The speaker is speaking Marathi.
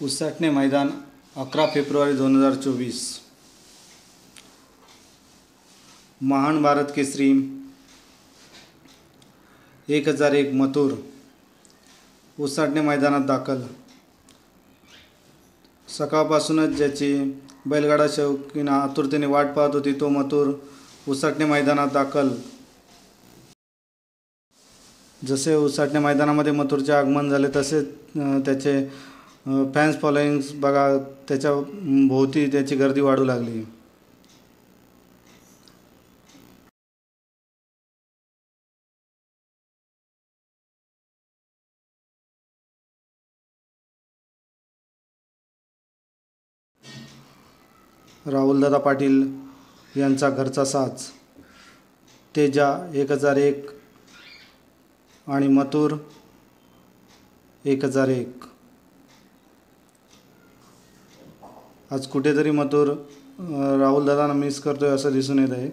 उसाटणे मैदान 11 फेब्रुवारी 2024। महान भारत केसरी 1001 मथुर उसाटणे मैदानात दाखल। सकाळपासूनच ज्याची बैलगाडा शौकीन आतुरतेने वाट पाहत होती तो मथुर उसाटणे मैदानात दाखल। जसे उसाटणे मैदानामध्ये मथुरचे आगमन झाले तसे त्याचे फॅन्स फॉलोइंग्स बघा, त्याच्या भोवती त्याची गर्दी वाढू लागली। राहुलदादा पाटील यांचा घरचा साज तेजा 1001 आणि मथुर 1001। आज कुठेतरी मथुर राहुलदादांना मिस करतोय असं दिसून येत आहे।